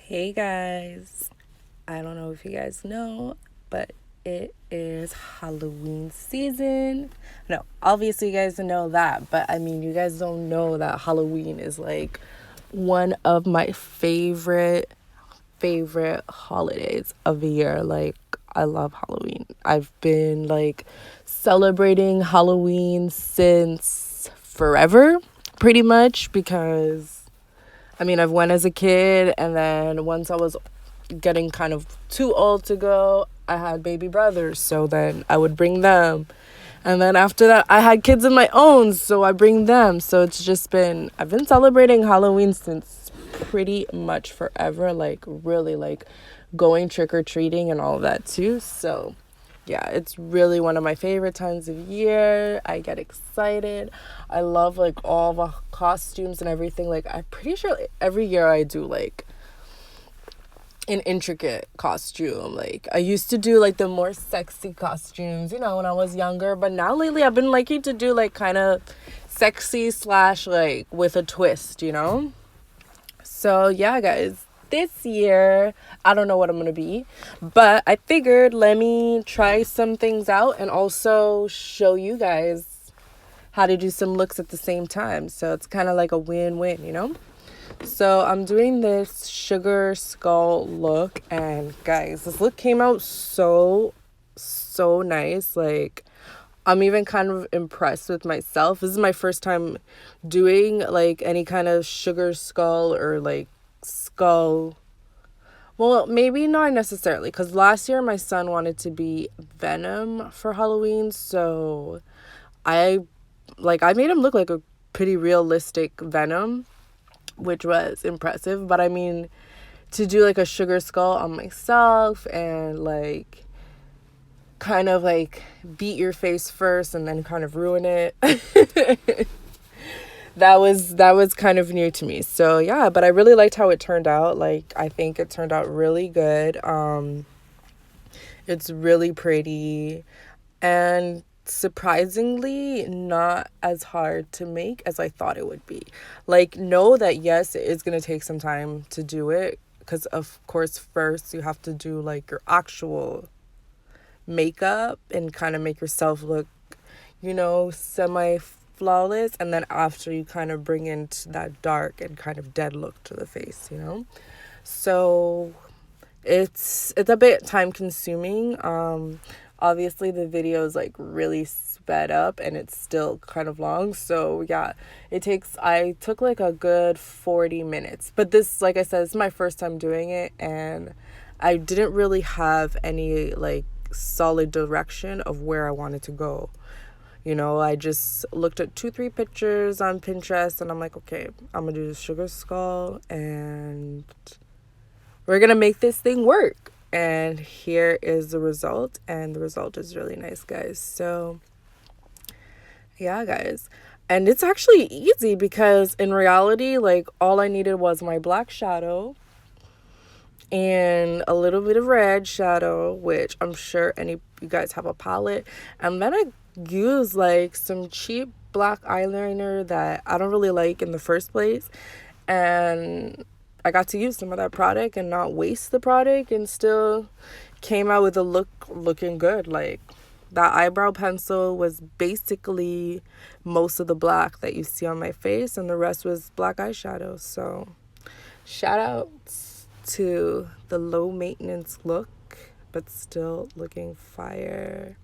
Hey guys, I don't know if you guys know, but it is Halloween season. No, obviously you guys know that, but I mean, you guys don't know that Halloween is like one of my favorite holidays of the year. Like, I love Halloween. I've been like celebrating Halloween since forever, pretty much, because I mean, I've went as a kid, and then once I was getting kind of too old to go, I had baby brothers, so then I would bring them. And then after that, I had kids of my own, so I bring them. So it's just been, I've been celebrating Halloween since pretty much forever, like really like going trick or treating and all of that too. So yeah, it's really one of my favorite times of year. I get excited. I love like all the costumes and everything. Like, I'm pretty sure every year I do like an intricate costume. Like, I used to do like the more sexy costumes, when I was younger, but now lately I've been liking to do like kind of sexy slash like with a twist. So yeah, guys, this year I don't know what I'm gonna be, but I figured let me try some things out and also show you guys how to do some looks at the same time. So it's kind of like a win-win. So I'm doing this sugar skull look, and guys, this look came out so nice. Like, I'm even kind of impressed with myself. This is my first time doing like any kind of sugar skull or like skull. Well, maybe not necessarily, because last year my son wanted to be Venom for Halloween, so I I made him look like a pretty realistic Venom, which was impressive. But I mean, to do like a sugar skull on myself and like kind of like beat your face first and then kind of ruin it. That was kind of new to me. So yeah, but I really liked how it turned out. Like, I think it turned out really good. It's really pretty and surprisingly not as hard to make as I thought it would be. Like, know that yes, it is going to take some time to do it, because of course first you have to do like your actual makeup and kind of make yourself look, semi flawless, and then after you kind of bring into that dark and kind of dead look to the face. So it's a bit time consuming. Obviously the video is like really sped up and it's still kind of long, so yeah, I took like a good 40 minutes, but this, like I said, it's my first time doing it, and I didn't really have any like solid direction of where I wanted to go. I just looked at 2-3 pictures on Pinterest, and I'm like, okay, I'm gonna do the sugar skull and we're gonna make this thing work. And here is the result, and the result is really nice, guys. So yeah, guys, and it's actually easy, because in reality, like, all I needed was my black shadow and a little bit of red shadow, which I'm sure any you guys have a palette, and then I use like some cheap black eyeliner that I don't really like in the first place, and I got to use some of that product and not waste the product, and still came out with a look looking good. Like, that eyebrow pencil was basically most of the black that you see on my face, and the rest was black eyeshadow. So shout out to the low maintenance look, but still looking fire.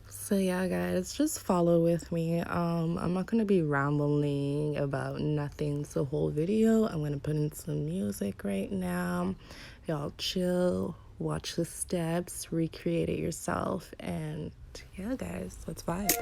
So yeah, guys, just follow with me. I'm not gonna be rambling about nothing the whole video. I'm gonna put in some music right now. Y'all chill, watch the steps, recreate it yourself, and yeah, guys, let's vibe.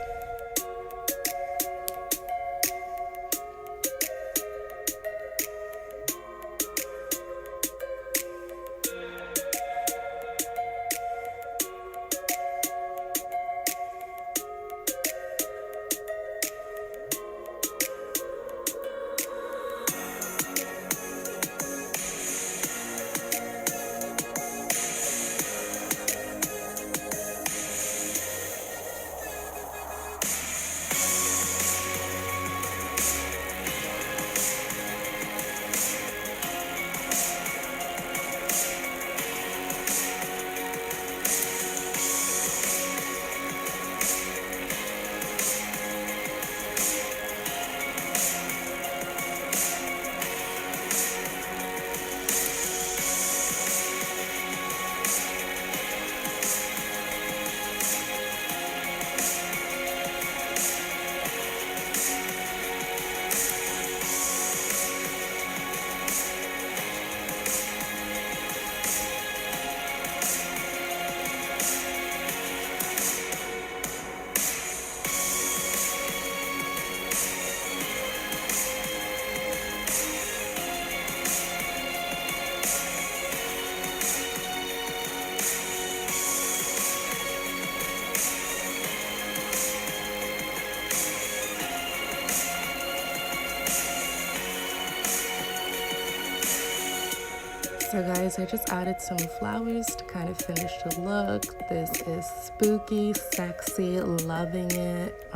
So guys, I just added some flowers to kind of finish the look. This is spooky, sexy, loving it.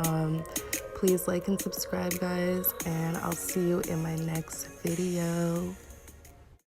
Please like and subscribe, guys, and I'll see you in my next video.